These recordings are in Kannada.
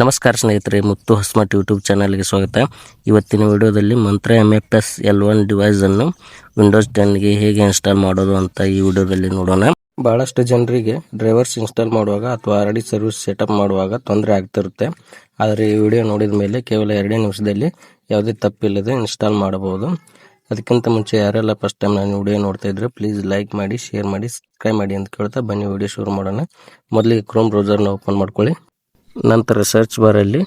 ನಮಸ್ಕಾರ ಸ್ನೇಹಿತರೆ, ಮುತ್ತು ಹೊಸ್ಮಟ್ ಯೂಟ್ಯೂಬ್ ಚಾನಲ್ಗೆ ಸ್ವಾಗತ. ಇವತ್ತಿನ ವಿಡಿಯೋದಲ್ಲಿ ಮಂತ್ರ MFS L1 ಡಿವೈಸನ್ನು ವಿಂಡೋಸ್ 10ಗೆ ಹೇಗೆ ಇನ್ಸ್ಟಾಲ್ ಮಾಡೋದು ಅಂತ ಈ ವಿಡಿಯೋದಲ್ಲಿ ನೋಡೋಣ. ಬಹಳಷ್ಟು ಜನರಿಗೆ ಡ್ರೈವರ್ಸ್ ಇನ್ಸ್ಟಾಲ್ ಮಾಡುವಾಗ ಅಥವಾ RD ಸರ್ವಿಸ್ ಸೆಟಪ್ ಮಾಡುವಾಗ ತೊಂದರೆ ಆಗ್ತಿರುತ್ತೆ. ಆದರೆ ಈ ವಿಡಿಯೋ ನೋಡಿದ ಮೇಲೆ ಕೇವಲ 2 ನಿಮಿಷದಲ್ಲಿ ಯಾವುದೇ ತಪ್ಪಿಲ್ಲದೆ ಇನ್ಸ್ಟಾಲ್ ಮಾಡಬಹುದು. ಅದಕ್ಕಿಂತ ಮುಂಚೆ ಯಾರೆಲ್ಲ ಫಸ್ಟ್ ಟೈಮ್ ನಾನು ವಿಡಿಯೋ ನೋಡ್ತಾ ಇದ್ರೆ ಪ್ಲೀಸ್ ಲೈಕ್ ಮಾಡಿ, ಶೇರ್ ಮಾಡಿ, ಸಬ್ಸ್ಕ್ರೈಬ್ ಮಾಡಿ ಅಂತ ಕೇಳ್ತಾ ಬನ್ನಿ ವಿಡಿಯೋ ಶುರು ಮಾಡೋಣ. ಮೊದಲಿಗೆ ಕ್ರೋಮ್ ಬ್ರೌಸರ್ನ ಓಪನ್ ಮಾಡ್ಕೊಳ್ಳಿ. ನಂತರ ಸರ್ಚ್ ಬಾರಲ್ಲಿ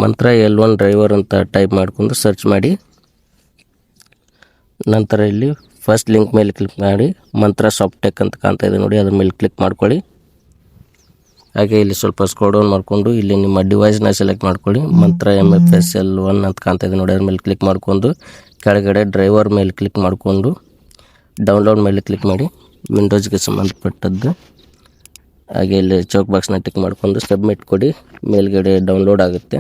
ಮಂತ್ರ L1 ಡ್ರೈವರ್ ಅಂತ ಟೈಪ್ ಮಾಡಿಕೊಂಡು ಸರ್ಚ್ ಮಾಡಿ. ನಂತರ ಇಲ್ಲಿ ಫಸ್ಟ್ ಲಿಂಕ್ ಮೇಲೆ ಕ್ಲಿಕ್ ಮಾಡಿ ಮಂತ್ರ ಸಾಫ್ಟೆಕ್ ಅಂತ ಕಾಣ್ತಾ ಇದೆ ನೋಡಿ, ಅದ್ರ ಮೇಲೆ ಕ್ಲಿಕ್ ಮಾಡ್ಕೊಳ್ಳಿ. ಹಾಗೆ ಇಲ್ಲಿ ಸ್ವಲ್ಪ ಸ್ಕ್ರೋಲ್ ಡೌನ್ ಮಾಡಿಕೊಂಡು ಇಲ್ಲಿ ನಿಮ್ಮ ಡಿವೈಸ್ನ ಸೆಲೆಕ್ಟ್ ಮಾಡ್ಕೊಳ್ಳಿ. ಮಂತ್ರ MFS L1 ಅಂತ ಕಾಣ್ತಾ ಇದೆ ನೋಡಿ, ಅದ್ರ ಮೇಲೆ ಕ್ಲಿಕ್ ಮಾಡ್ಕೊಂಡು ಕೆಳಗಡೆ ಡ್ರೈವರ್ ಮೇಲೆ ಕ್ಲಿಕ್ ಮಾಡಿಕೊಂಡು ಡೌನ್ಲೋಡ್ ಮೇಲೆ ಕ್ಲಿಕ್ ಮಾಡಿ. ವಿಂಡೋಸ್ಗೆ ಸಂಬಂಧಪಟ್ಟದ್ದು. ಹಾಗೆ ಇಲ್ಲಿ ಚೌಕ್ ಬಾಕ್ಸ್ನ ಟಿಕ್ ಮಾಡಿಕೊಂಡು ಸಬ್ಮಿಟ್ ಕೊಡಿ. ಮೇಲ್ಗಡೆ ಡೌನ್ಲೋಡ್ ಆಗುತ್ತೆ.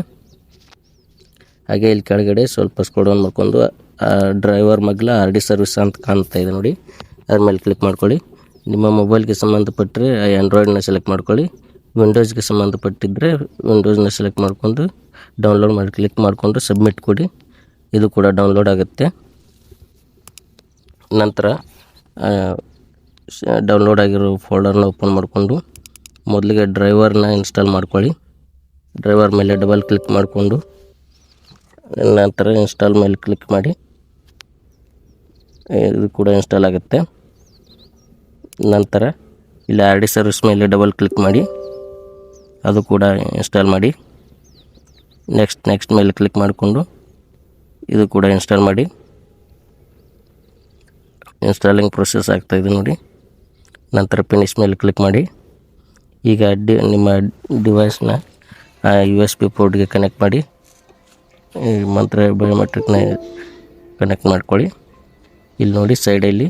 ಹಾಗೆ ಇಲ್ಲಿ ಕೆಳಗಡೆ ಸ್ವಲ್ಪ ಸ್ಕ್ರೋಲ್ ಡೌನ್ ಮಾಡಿಕೊಂಡು ಡ್ರೈವರ್ ಮಗ್ಲ RD ಸರ್ವಿಸ್ ಅಂತ ಕಾಣ್ತಾ ಇದೆ ನೋಡಿ, ಅದ್ರ ಮೇಲೆ ಕ್ಲಿಕ್ ಮಾಡ್ಕೊಳ್ಳಿ. ನಿಮ್ಮ ಮೊಬೈಲ್ಗೆ ಸಂಬಂಧಪಟ್ಟರೆ ಆ್ಯಂಡ್ರಾಯ್ಡ್ನ ಸೆಲೆಕ್ಟ್ ಮಾಡ್ಕೊಳ್ಳಿ. ವಿಂಡೋಸ್ಗೆ ಸಂಬಂಧಪಟ್ಟಿದ್ದರೆ ವಿಂಡೋಸ್ನ ಸೆಲೆಕ್ಟ್ ಮಾಡಿಕೊಂಡು ಡೌನ್ಲೋಡ್ ಮಾಡಿ ಕ್ಲಿಕ್ ಮಾಡಿಕೊಂಡು ಸಬ್ಮಿಟ್ ಕೊಡಿ. ಇದು ಕೂಡ ಡೌನ್ಲೋಡ್ ಆಗುತ್ತೆ. ನಂತರ ಡೌನ್ಲೋಡ್ ಆಗಿರೋ ಫೋಲ್ಡರ್ನ ಓಪನ್ ಮಾಡಿಕೊಂಡು ಮೊದಲಿಗೆ ಡ್ರೈವರ್ನ ಇನ್ಸ್ಟಾಲ್ ಮಾಡ್ಕೊಳ್ಳಿ. ಡ್ರೈವರ್ ಮೇಲೆ ಡಬಲ್ ಕ್ಲಿಕ್ ಮಾಡಿಕೊಂಡು ನಂತರ ಇನ್ಸ್ಟಾಲ್ ಮೇಲೆ ಕ್ಲಿಕ್ ಮಾಡಿ. ಇದು ಕೂಡ ಇನ್ಸ್ಟಾಲ್ ಆಗುತ್ತೆ. ನಂತರ ಇಲ್ಲಿ RD ಸರ್ವಿಸ್ ಮೇಲೆ ಡಬಲ್ ಕ್ಲಿಕ್ ಮಾಡಿ, ಅದು ಕೂಡ ಇನ್ಸ್ಟಾಲ್ ಮಾಡಿ. ನೆಕ್ಸ್ಟ್ ಮೇಲೆ ಕ್ಲಿಕ್ ಮಾಡಿಕೊಂಡು ಇದು ಕೂಡ ಇನ್ಸ್ಟಾಲ್ ಮಾಡಿ. ಇನ್ಸ್ಟಾಲಿಂಗ್ ಪ್ರೊಸೆಸ್ ಆಗ್ತಾಯಿದೆ ನೋಡಿ. ನಂತರ ಫಿನಿಶ್ ಮೇಲೆ ಕ್ಲಿಕ್ ಮಾಡಿ. ಈಗ ನಿಮ್ಮ ಡಿವೈಸ್ನ USB ಪೋರ್ಟ್ಗೆ ಕನೆಕ್ಟ್ ಮಾಡಿ. ಈ ಮಂತ್ರ ಬಯೋಮೆಟ್ರಿಕ್ನ ಕನೆಕ್ಟ್ ಮಾಡ್ಕೊಳ್ಳಿ. ಇಲ್ಲಿ ನೋಡಿ ಸೈಡಲ್ಲಿ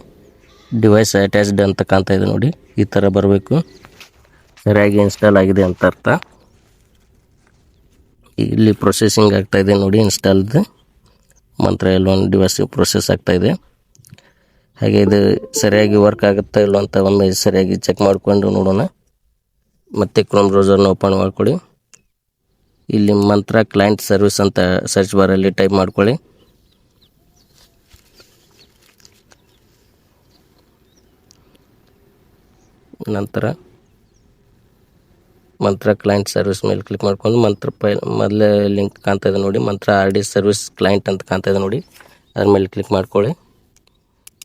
ಡಿವೈಸ್ ಅಟ್ಯಾಚ್ಡ್ ಅಂತ ಕಾಣ್ತಾ ಇದೆ ನೋಡಿ, ಈ ಥರ ಬರಬೇಕು. ಸರಿಯಾಗಿ ಇನ್ಸ್ಟಾಲ್ ಆಗಿದೆ ಅಂತ ಅರ್ಥ. ಇಲ್ಲಿ ಪ್ರೊಸೆಸಿಂಗ್ ಆಗ್ತಾಯಿದೆ ನೋಡಿ, ಇನ್ಸ್ಟಾಲ್ದು ಮಂತ್ರ L1 ಡಿವೈಸ್ ಪ್ರೊಸೆಸ್ ಆಗ್ತಾಯಿದೆ. ಹಾಗೆ ಇದು ಸರಿಯಾಗಿ ವರ್ಕ್ ಆಗುತ್ತಾ ಇಲ್ಲೋ ಅಂತ ಒಮ್ಮೆ ಸರಿಯಾಗಿ ಚೆಕ್ ಮಾಡಿಕೊಂಡು ನೋಡೋಣ. ಮತ್ತೆ ಕ್ರೋಮ್ ಬ್ರೌಸರ್ನ ಓಪನ್ ಮಾಡ್ಕೊಳ್ಳಿ. ಇಲ್ಲಿ ಮಂತ್ರ ಕ್ಲೈಂಟ್ ಸರ್ವಿಸ್ ಅಂತ ಸರ್ಚ್ ಬಾರಲ್ಲಿ ಟೈಪ್ ಮಾಡ್ಕೊಳ್ಳಿ. ನಂತರ ಮಂತ್ರ ಕ್ಲೈಂಟ್ ಸರ್ವಿಸ್ ಮೇಲೆ ಕ್ಲಿಕ್ ಮಾಡ್ಕೊಂಡು ಮಂತ್ರ ಮೊದಲೇ ಲಿಂಕ್ ಕಾಣ್ತಾ ಇದೆ ನೋಡಿ, ಮಂತ್ರ RD ಸರ್ವಿಸ್ ಕ್ಲೈಂಟ್ ಅಂತ ಕಾಣ್ತಾ ಇದೆ ನೋಡಿ, ಅದ್ರ ಮೇಲೆ ಕ್ಲಿಕ್ ಮಾಡ್ಕೊಳ್ಳಿ.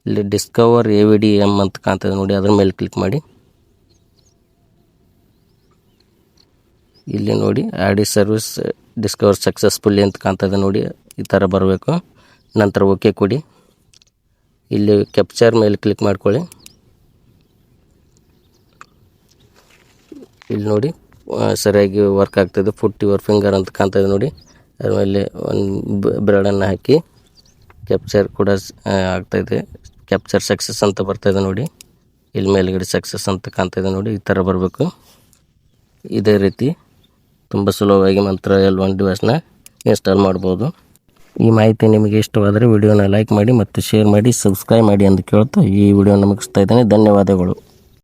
ಇಲ್ಲಿ ಡಿಸ್ಕವರ್ AVDM ಅಂತ ಕಾಣ್ತಾ ಇದೆ ನೋಡಿ, ಅದ್ರ ಮೇಲೆ ಕ್ಲಿಕ್ ಮಾಡಿ. ಇಲ್ಲಿ ನೋಡಿ RD ಸರ್ವಿಸ್ ಡಿಸ್ಕವರ್ ಸಕ್ಸಸ್ಫುಲ್ಲಿ ಅಂತ ಕಾಣ್ತಾ ಇದೆ ನೋಡಿ, ಈ ಥರ ಬರಬೇಕು. ನಂತರ ಓಕೆ ಕೊಡಿ. ಇಲ್ಲಿ ಕ್ಯಾಪ್ಚರ್ ಮೇಲೆ ಕ್ಲಿಕ್ ಮಾಡ್ಕೊಳ್ಳಿ. ಇಲ್ಲಿ ನೋಡಿ ಸರಿಯಾಗಿ ವರ್ಕ್ ಆಗ್ತಾಯಿದೆ. ಫುಟ್ ಯುವರ್ ಫಿಂಗರ್ ಅಂತ ಕಾಣ್ತಾ ಇದೆ ನೋಡಿ, ಅದ್ರ ಮೇಲೆ ಒಂದು ಬೆರಳನ್ನು ಹಾಕಿ ಕ್ಯಾಪ್ಚರ್ ಕೂಡ ಆಗ್ತಾಯಿದೆ. ಕ್ಯಾಪ್ಚರ್ ಸಕ್ಸಸ್ ಅಂತ ಬರ್ತಾಯಿದೆ ನೋಡಿ, ಇಲ್ಲಿ ಮೇಲ್ಗಡೆ ಸಕ್ಸಸ್ ಅಂತ ಕಾಣ್ತಾಯಿದೆ ನೋಡಿ, ಈ ಥರ ಬರಬೇಕು. ಇದೇ ರೀತಿ ತುಂಬ ಸುಲಭವಾಗಿ ಮಂತ್ರ L1 ಡಿವೈಸ್ನ ಇನ್ಸ್ಟಾಲ್ ಮಾಡ್ಬೋದು. ಈ ಮಾಹಿತಿ ನಿಮಗೆ ಇಷ್ಟವಾದರೆ ವಿಡಿಯೋನ ಲೈಕ್ ಮಾಡಿ ಮತ್ತು ಶೇರ್ ಮಾಡಿ, ಸಬ್ಸ್ಕ್ರೈಬ್ ಮಾಡಿ ಅಂತ ಕೇಳ್ತಾ ಈ ವಿಡಿಯೋನ ಮುಗಿಸ್ತಾ ಇದ್ದೇನೆ. ಧನ್ಯವಾದಗಳು.